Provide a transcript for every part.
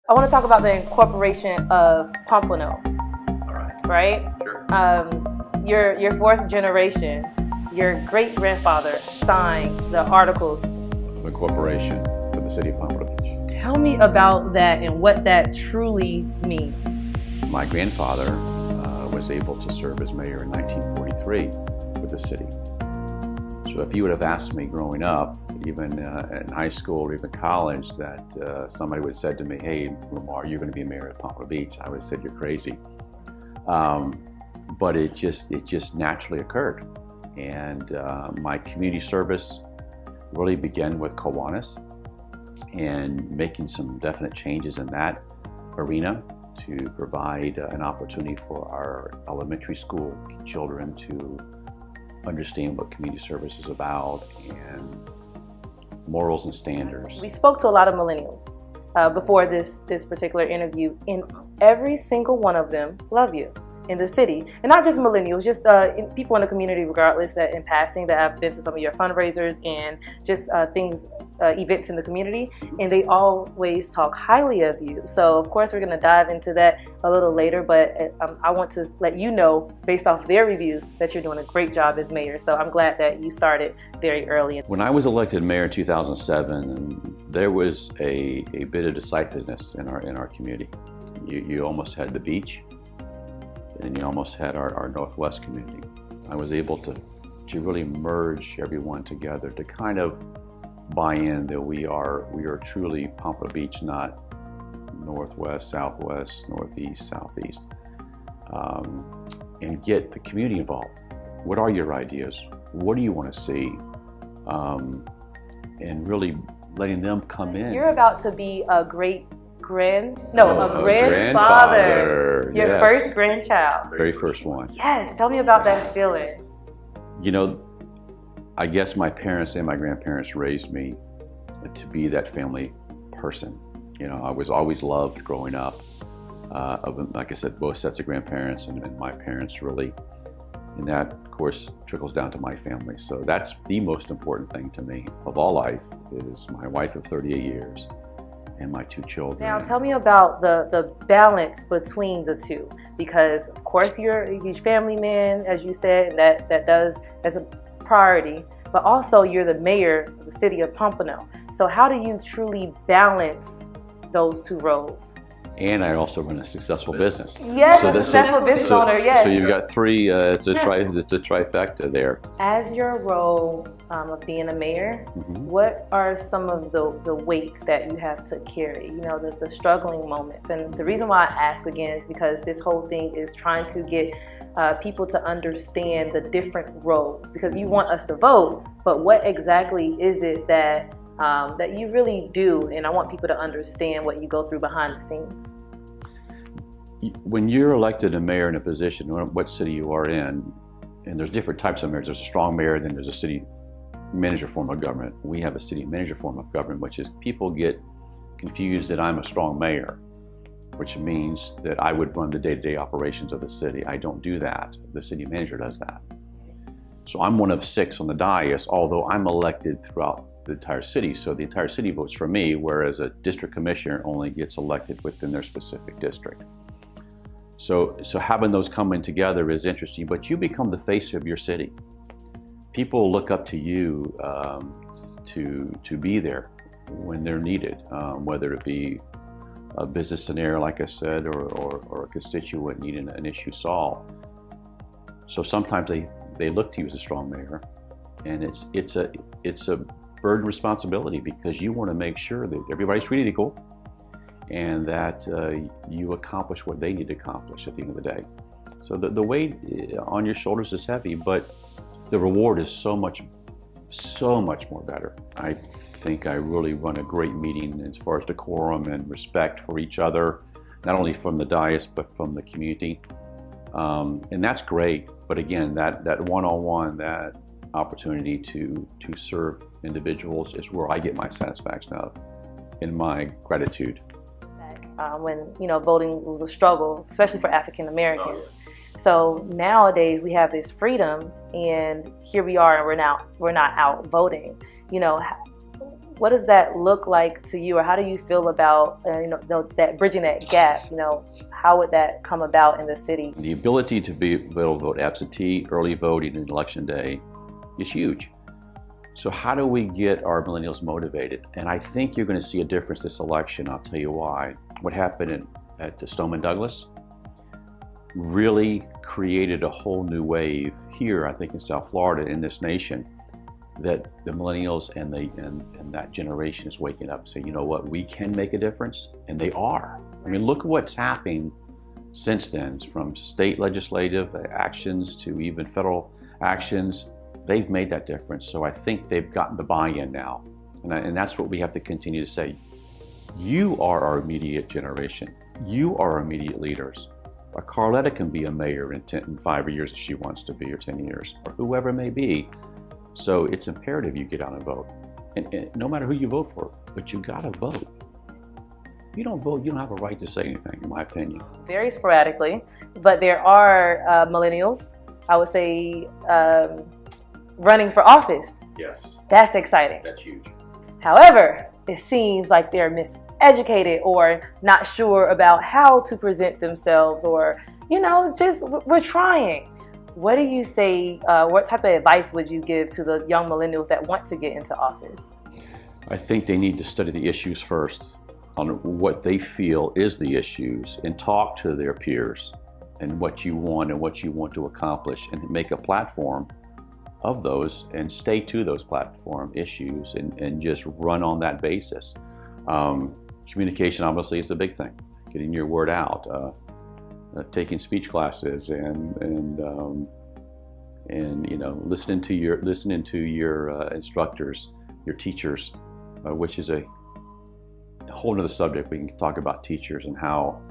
I want to talk about the incorporation of Pompano, All right. right? Sure. Your fourth generation, your great-grandfather signed the Articles Of incorporation for the city of Pompano Beach. Tell me about that and what that truly means. My grandfather was able to serve as mayor in 1943 for the city. So if you would have asked me growing up, even in high school or even college, that somebody would have said to me, "Hey, Lamar, you're going to be mayor of Pompano Beach," I would have said, "You're crazy." But it just naturally occurred. And my community service really began with Kiwanis and making some definite changes in that arena to provide an opportunity for our elementary school children to understand what community service is about and morals and standards. We spoke to a lot of millennials before this particular interview, and every single one of them love you in the city. And not just millennials, just people in the community regardless, that in passing that have been to some of your fundraisers and just events in the community, and they always talk highly of you. So of course we're going to dive into that a little later, but I want to let you know, based off their reviews, that you're doing a great job as mayor. So I'm glad that you started very early. When I was elected mayor in 2007, there was a bit of decisiveness in our community. You almost had the beach, and you almost had our Northwest community. I was able to really merge everyone together to kind of buy in that we are truly Pompano Beach, not Northwest, Southwest, Northeast, Southeast, and get the community involved. What are your ideas? What do you want to see? And really letting them come in. You're about to be a grandfather. Your Yes. first grandchild. Very first one. Yes, tell me about that feeling. You know, I guess my parents and my grandparents raised me to be that family person. You know, I was always loved growing up. Like I said, both sets of grandparents and my parents really. And that, of course, trickles down to my family. So that's the most important thing to me of all life is my wife of 38 years and my two children. Now tell me about the balance between the two, because of course you're a huge family man, as you said, and that does as a priority, but also you're the mayor of the city of Pompano. So how do you truly balance those two roles? And I also run a successful business. Yes, successful business owner, yes. So you've got three, it's a trifecta there. As your role of being a mayor, what are some of the weights that you have to carry, you know, the struggling moments? And the reason why I ask again is because this whole thing is trying to get people to understand the different roles, because you want us to vote, but what exactly is it that you really do? And I want people to understand what you go through behind the scenes. When you're elected a mayor in a position, what city you are in, and there's different types of mayors. There's a strong mayor, then there's a city manager form of government. We have a city manager form of government, which is people get confused that I'm a strong mayor, which means that I would run the day-to-day operations of the city. I don't do that. The city manager does that. So I'm one of 6 on the dais, although I'm elected throughout the entire city. So the entire city votes for me, whereas a district commissioner only gets elected within their specific district. So having those coming together is interesting, but you become the face of your city. People look up to you to be there when they're needed, whether it be a business scenario, like I said, or a constituent needing an issue solved. So sometimes they look to you as a strong mayor, and it's a burden responsibility, because you want to make sure that everybody's treated equal and that you accomplish what they need to accomplish at the end of the day. So the weight on your shoulders is heavy, but the reward is so much more better. I think I really run a great meeting as far as decorum and respect for each other, not only from the dais, but from the community. And that's great. But again, that one-on-one, that opportunity to serve individuals is where I get my satisfaction of, and my gratitude. When voting was a struggle, especially for African Americans. So nowadays we have this freedom, and here we are, and we're not out voting. what does that look like to you, or how do you feel about that bridging that gap? How would that come about in the city? The ability to be able to vote absentee, early voting, and election day is huge. So how do we get our millennials motivated? And I think you're going to see a difference this election. I'll tell you why. What happened at Stoneman Douglas really created a whole new wave here, I think, in South Florida, in this nation, that the millennials and that generation is waking up and saying, you know what, we can make a difference, and they are. I mean, look at what's happening since then, from state legislative actions to even federal actions. They've made that difference. So I think they've gotten the buy-in now, and that's what we have to continue to say. You are our immediate generation. You are our immediate leaders. Carletta can be a mayor in 5 years if she wants to be, or 10 years, or whoever it may be. So it's imperative you get out and vote. And no matter who you vote for, but you gotta vote. If you don't vote, you don't have a right to say anything, in my opinion. Very sporadically, but there are millennials, I would say, running for office. Yes. That's exciting. That's huge. However, it seems like they're miseducated or not sure about how to present themselves, or, just we're trying. What do you say, what type of advice would you give to the young millennials that want to get into office? I think they need to study the issues first, on what they feel is the issues, and talk to their peers and what you want to accomplish, and make a platform of those and stay to those platform issues and just run on that basis. Communication obviously is a big thing, getting your word out. Taking speech classes and listening to your instructors, your teachers, which is a whole nother subject. We can talk about teachers and how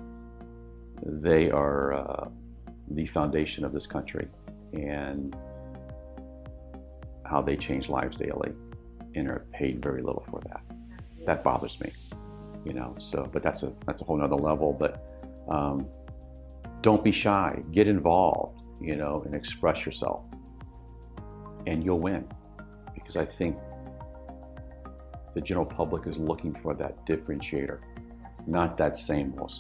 they are the foundation of this country, and how they change lives daily and are paid very little for that. That bothers me, but that's a whole nother level. But don't be shy, get involved, and express yourself, and you'll win. Because I think the general public is looking for that differentiator, not that same old.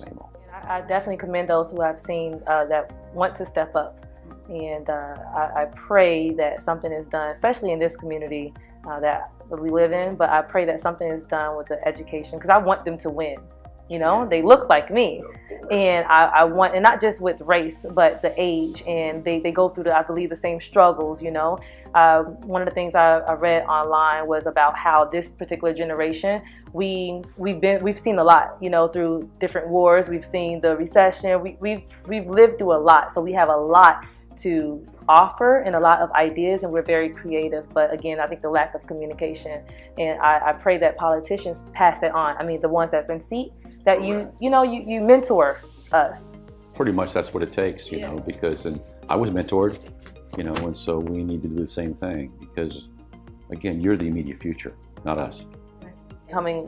I definitely commend those who I've seen that want to step up. And I pray that something is done, especially in this community that we live in, but I pray that something is done with the education, because I want them to win. They look like me, and I want, and not just with race, but the age, and they go through I believe the same struggles. One of the things I read online was about how this particular generation, we've seen a lot, through different wars. We've seen the recession. We've lived through a lot, so we have a lot to offer and a lot of ideas, and we're very creative. But again, I think the lack of communication, and I pray that politicians pass that on. I mean, the ones that's in seat, that you mentor us. Pretty much that's what it takes, because I was mentored, and so we need to do the same thing, because again, you're the immediate future, not us. Coming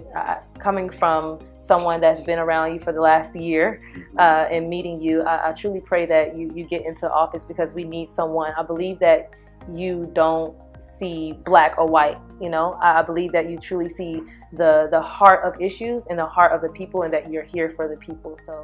from someone that's been around you for the last year and meeting you, I truly pray that you get into office, because we need someone. I believe that you don't see black or white. I believe that you truly see the heart of issues and the heart of the people, and that you're here for the people. So